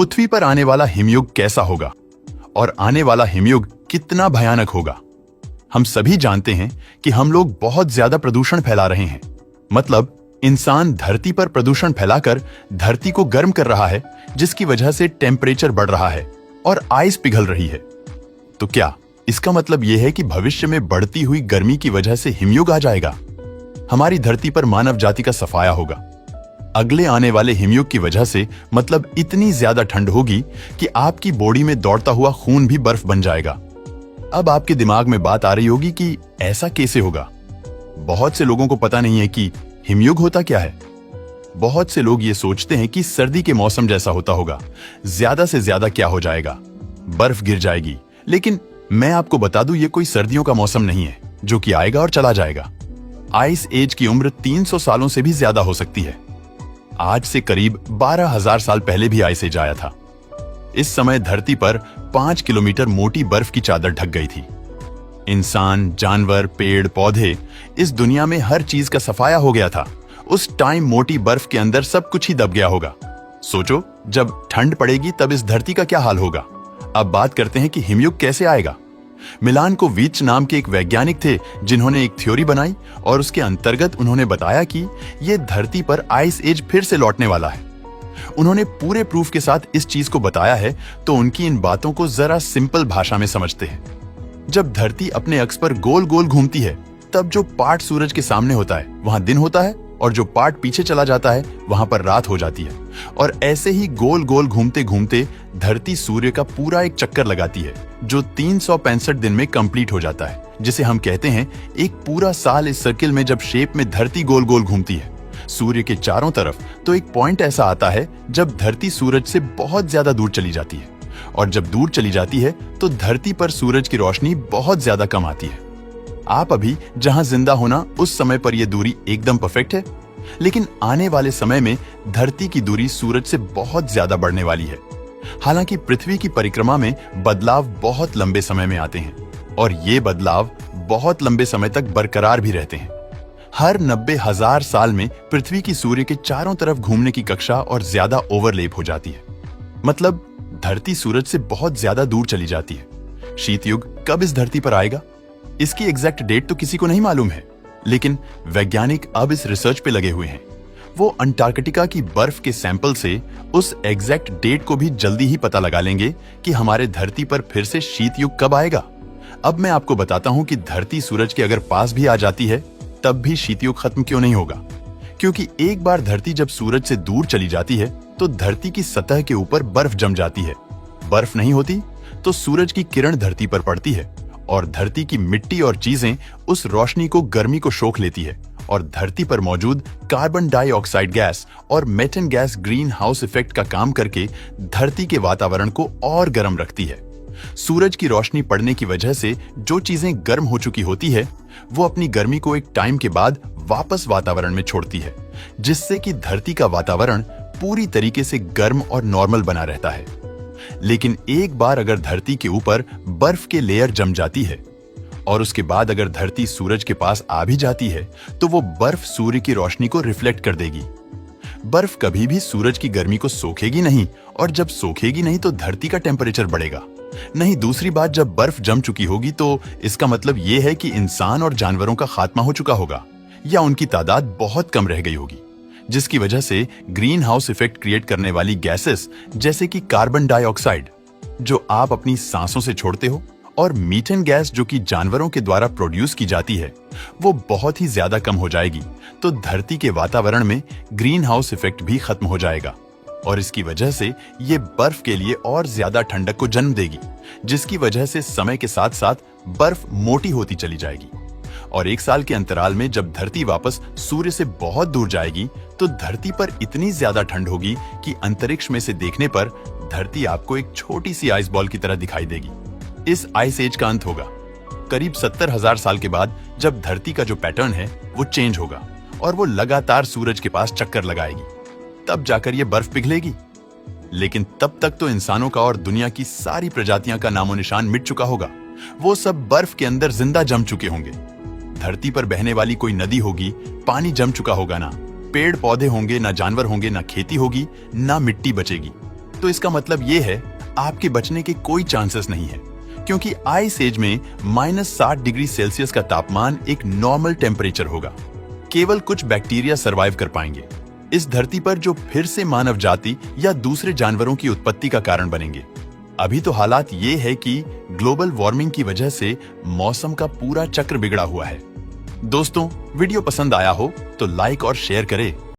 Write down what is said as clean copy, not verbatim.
पृथ्वी पर आने वाला हिमयुग कैसा होगा और आने वाला हिमयुग कितना भयानक होगा। हम सभी जानते हैं कि हम लोग बहुत ज्यादा प्रदूषण फैला रहे हैं। मतलब इंसान धरती पर प्रदूषण फैलाकर धरती को गर्म कर रहा है, जिसकी वजह से टेम्परेचर बढ़ रहा है और आइस पिघल रही है। तो क्या इसका मतलब यह है कि भविष्य में बढ़ती हुई गर्मी की वजह से हिमयुग आ जाएगा? हमारी धरती पर मानव जाति का सफाया होगा। अगले आने वाले हिमयुग की वजह से मतलब इतनी ज्यादा ठंड होगी कि आपकी बॉडी में दौड़ता हुआ खून भी बर्फ बन जाएगा। अब आपके दिमाग में बात आ रही होगी कि ऐसा कैसे होगा। बहुत से लोगों को पता नहीं है कि हिमयुग होता क्या है। बहुत से लोग ये सोचते हैं कि सर्दी के मौसम जैसा होता होगा, ज्यादा से ज्यादा क्या हो जाएगा, बर्फ गिर जाएगी। लेकिन मैं आपको बता दूं, ये कोई सर्दियों का मौसम नहीं है जो कि आएगा और चला जाएगा। आइस एज की उम्र 300 सालों से भी ज्यादा हो सकती है। आज से करीब 12,000 साल पहले भी आइस एज आया था। इस समय धरती पर 5 किलोमीटर मोटी बर्फ की चादर ढक गई थी। इंसान, जानवर, पेड़ पौधे, इस दुनिया में हर चीज का सफाया हो गया था। उस टाइम मोटी बर्फ के अंदर सब कुछ ही दब गया होगा। सोचो, जब ठंड पड़ेगी तब इस धरती का क्या हाल होगा। अब बात करते हैं कि हिमयुग कैसे आएगा। मिलान कोविच नाम के एक वैज्ञानिक थे जिन्होंने एक थ्योरी बनाई और उसके अंतर्गत उन्होंने बताया कि यह धरती पर आइस एज फिर से लौटने वाला है। उन्होंने पूरे प्रूफ के साथ इस चीज को बताया है, तो उनकी इन बातों को जरा सिंपल भाषा में समझते हैं। जब धरती अपने अक्ष पर गोल गोल घूमती है, तब जो पार्ट सूरज के सामने होता है वहां दिन होता है और जो पार्ट पीछे चला जाता है वहां पर रात हो जाती है। और ऐसे ही गोल गोल घूमते घूमते धरती सूर्य का पूरा एक चक्कर लगाती है, जो 365 दिन में कंप्लीट हो जाता है, जिसे हम कहते हैं एक पूरा साल। इस सर्किल में जब शेप में धरती गोल गोल घूमती है सूर्य के चारों तरफ, तो एक पॉइंट ऐसा आता है जब धरती सूरज से बहुत ज्यादा दूर चली जाती है। और जब दूर चली जाती है तो धरती पर सूरज की रोशनी बहुत ज्यादा कम आती है। आप अभी जहां जिंदा होना, उस समय पर यह दूरी एकदम परफेक्ट है। लेकिन आने वाले समय में धरती की दूरी सूरज से बहुत ज्यादा बढ़ने वाली है। हालांकि पृथ्वी की परिक्रमा में बदलाव बहुत लंबे समय में आते हैं और ये बदलाव बहुत लंबे समय तक बरकरार भी रहते हैं। हर 90,000 साल में पृथ्वी की सूर्य के चारों तरफ घूमने की कक्षा और ज्यादा ओवरलैप हो जाती है। मतलब धरती सूरज से बहुत ज्यादा दूर चली जाती है। शीत युग कब इस धरती पर आएगा, इसकी एग्जैक्ट डेट तो किसी को नहीं मालूम है, लेकिन वैज्ञानिक अब इस रिसर्च पे लगे हुए हैं। वो अंटार्कटिका की बर्फ के सैंपल से उस एग्जैक्ट डेट को भी जल्दी ही पता लगा लेंगे कि हमारे धरती पर फिर से शीत युग कब आएगा। अब मैं आपको बताता हूं कि धरती सूरज के अगर पास भी आ जाती है तब भी शीत युग खत्म क्यों नहीं होगा। क्योंकि एक बार धरती जब सूरज से दूर चली जाती है तो धरती की सतह के ऊपर बर्फ जम जाती है। बर्फ नहीं होती तो सूरज की किरण धरती पर पड़ती है और धरती की मिट्टी और चीजें उस रोशनी को, गर्मी को सोख लेती है और धरती पर मौजूद कार्बन डाइऑक्साइड गैस और methane gas green house effect का काम करके धरती के वातावरण को और गर्म रखती है। सूरज की रोशनी पड़ने की वजह से जो चीजें गर्म हो चुकी होती है वो अपनी गर्मी को एक टाइम के बाद वापस वातावरण में छोड़ती है, जिससे कि धरती का वातावरण पूरी तरीके से गर्म और नॉर्मल बना रहता है। लेकिन एक बार अगर धरती के ऊपर बर्फ के लेयर जम जाती है और उसके बाद अगर धरती सूरज के पास आ भी जाती है तो वो बर्फ सूर्य की रोशनी को रिफ्लेक्ट कर देगी। बर्फ कभी भी सूरज की गर्मी को सोखेगी नहीं और जब सोखेगी नहीं तो धरती का टेम्परेचर बढ़ेगा नहीं। दूसरी बात, जब बर्फ जम चुकी होगी तो इसका मतलब ये है कि इंसान और जानवरों का खात्मा हो चुका होगा या उनकी तादाद बहुत कम रह गई होगी, जिसकी वजह से ग्रीन हाउस इफेक्ट क्रिएट करने वाली गैसेस जैसे कि कार्बन डाइऑक्साइड जो आप अपनी सांसों से छोड़ते हो और मीथेन गैस जो कि जानवरों के द्वारा प्रोड्यूस की जाती है वो बहुत ही ज्यादा कम हो जाएगी। तो धरती के वातावरण में ग्रीन हाउस इफेक्ट भी खत्म हो जाएगा और इसकी वजह से ये बर्फ के लिए और ज्यादा ठंडक को जन्म देगी, जिसकी वजह से समय के साथ साथ बर्फ मोटी होती चली जाएगी। और 1 साल के अंतराल में जब धरती वापस सूर्य से बहुत दूर जाएगी तो धरती पर इतनी ज्यादा ठंड होगी कि अंतरिक्ष में से देखने पर धरती आपको एक छोटी सी आइस बॉल की तरह दिखाई देगी। इस आइस एज का अंत होगा करीब 70,000 साल के बाद, जब धरती का जो पैटर्न है वो चेंज होगा और वो लगातार सूरज के पास चक्कर लगाएगी, तब जाकर ये बर्फ पिघलेगी। लेकिन तब तक तो इंसानों का और दुनिया की सारी प्रजातियां का नामो निशान मिट चुका होगा। वो सब बर्फ के अंदर जिंदा जम चुके होंगे। धरती पर बहने वाली कोई नदी होगी, पानी जम चुका होगा ना, पेड़ पौधे होंगे, ना जानवर होंगे, ना खेती होगी, ना मिट्टी बचेगी। तो इसका मतलब ये है आपके बचने के कोई चांसेस नहीं है, क्योंकि आइस एज में -60 डिग्री सेल्सियस का तापमान एक नॉर्मल टेम्परेचर होगा। केवल कुछ बैक्टीरिया सरवाइव कर पाएंगे इस धरती पर, जो फिर से मानव जाति या दूसरे जानवरों की उत्पत्ति का कारण बनेंगे। अभी तो हालात ये है कि ग्लोबल वार्मिंग की वजह से मौसम का पूरा चक्र बिगड़ा हुआ है। दोस्तों, वीडियो पसंद आया हो तो लाइक और शेयर करें